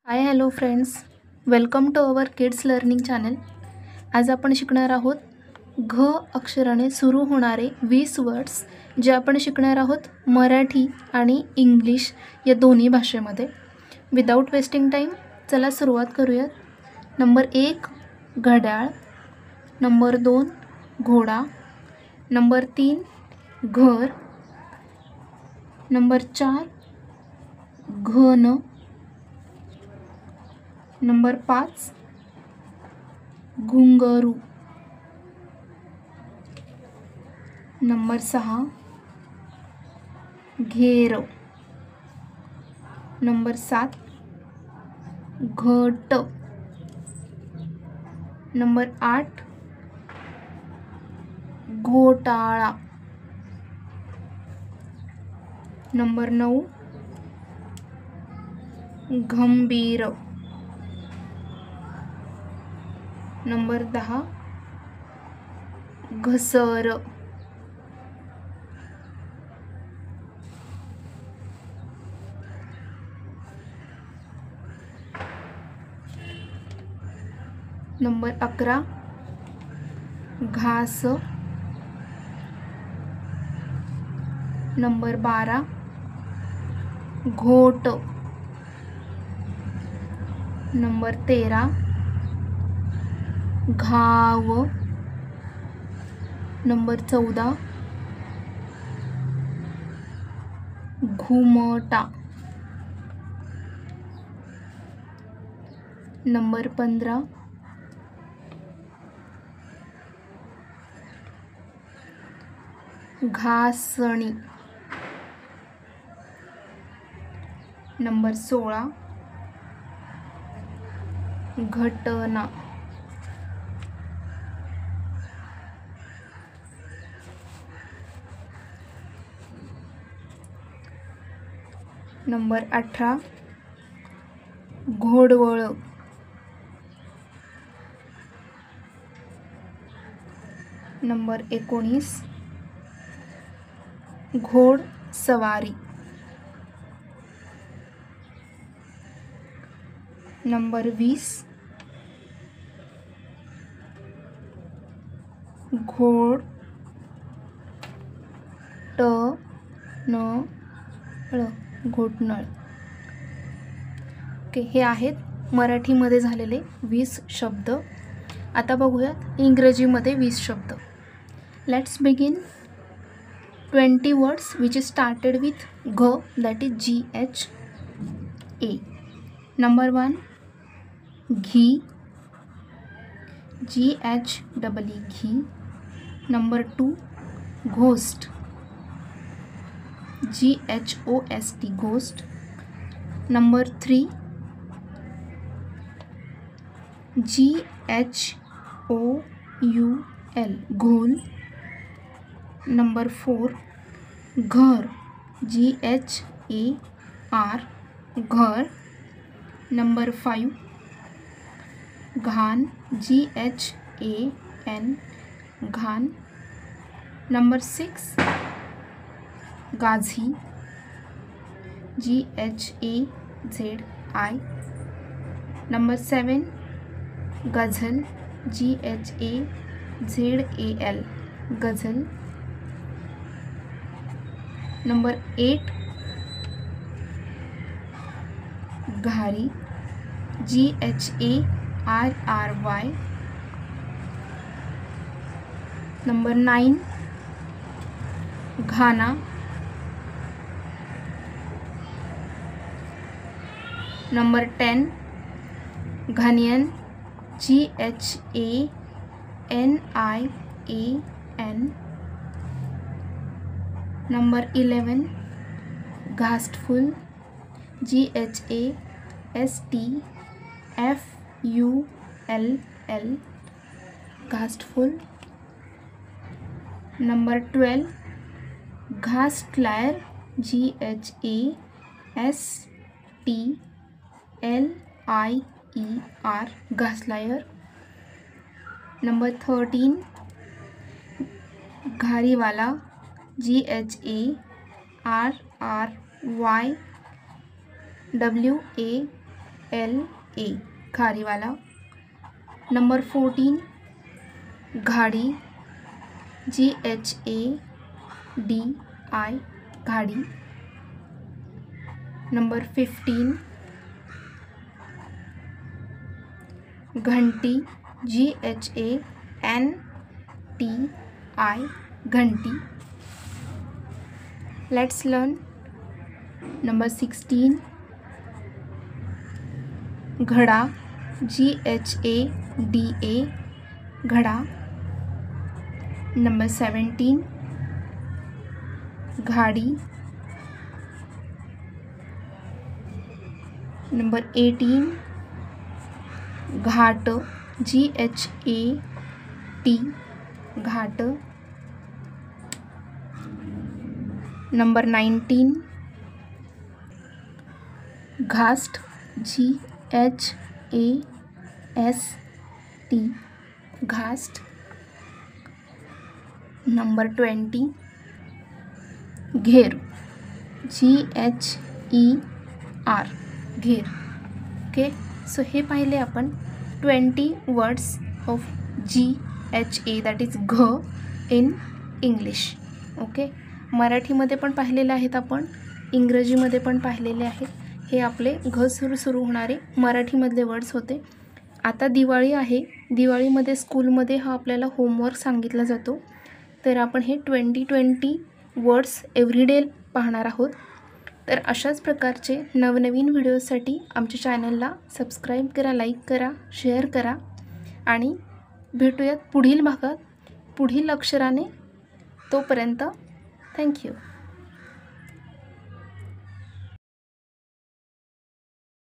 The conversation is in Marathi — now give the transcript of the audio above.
High hello friends, welcome to our kids learning channel. आज आपण शिकणार आहोत घ अक्षराने सुरू होणारे 20 वर्ड्स जे आपण शिकणार आहोत मराठी आणि इंग्लिश या दोन्ही भाषेमध्ये. विदाऊट वेस्टिंग टाईम चला सुरुवात करूयात. नंबर 1 घड्याळ, नंबर 2 घोडा, नंबर 3 घर, नंबर 4 घन, नंबर 5 घुंगरू, नंबर 6 घेर, नंबर 7 घट, नंबर 8 घोटाळा, नंबर 9 गंभीर, नंबर 10 घसर, नंबर 11 घास, नंबर 12 घोट, नंबर 13 घाव, नंबर 14 घुमटा, नंबर 15 घासणी, नंबर 16 घटना, नंबर 18 घोडवळ, नंबर 19 घोडसवारी, नंबर 20 घोडटनळ. घोटनळ. ओके, हे आहेत मराठीमध्ये झालेले 20 शब्द. आता बघूयात इंग्रजीमध्ये 20 शब्द. Let's begin 20 words which is started with G, that is GHA. Number 1 ghee, GHEE ghee. Number 2 ghost, GHOST ghost. Number 3 GHOUL घोल. Number 4 घर, GHAR घर. Number 5 घान, GHAN घान. Number 6 Ghazi, GHAZI. Number 7 गझल, GHAZAL गझल. Number 8 घारी, GHARRY. Number 9 Ghana. Number 10 Ghanaian, GHANIAN. Number 11 ghastful, GHASTFULL ghastful. Number 12 घासलायर, GHASTLIER घासलायर. Number 13 घारीवाला, GHARRYWALA GHALA खारीवाला. Number 14 ghadi GHADI ghadi. Number 15 ghanti GHANTI घंटी. Let's learn. नंबर 16 घड़ा GHADA घड़ा. नंबर 17 घाड़ी. नंबर 18 घाट GHAT घाट. नंबर 19 घास्ट GHAST घास्ट. नंबर 20 घेर GHER घेर. ओके, सो हे पाहिले आपण 20 words of GHA that is घ इन इंग्लिश. ओके, मराठीमध्ये पण पाहिलेले आहेत आपण, इंग्रजीमध्ये पण पाहिलेले आहेत. हे आपले घ सुरू होणारे मराठीमधले वर्ड्स होते. आता दिवाळी आहे, दिवाळीमध्ये स्कूलमध्ये हा आपल्याला होमवर्क सांगितला जातो. तर आपण हे 20 वर्ड्स एव्हरीडे पाहणार आहोत. तर अशाच प्रकारचे नवनवीन व्हिडिओसाठी आमच्या चॅनलला सबस्क्राईब करा, लाईक करा, शेअर करा आणि भेटूयात पुढील भागात पुढील अक्षराने. तोपर्यंत थँक्यू.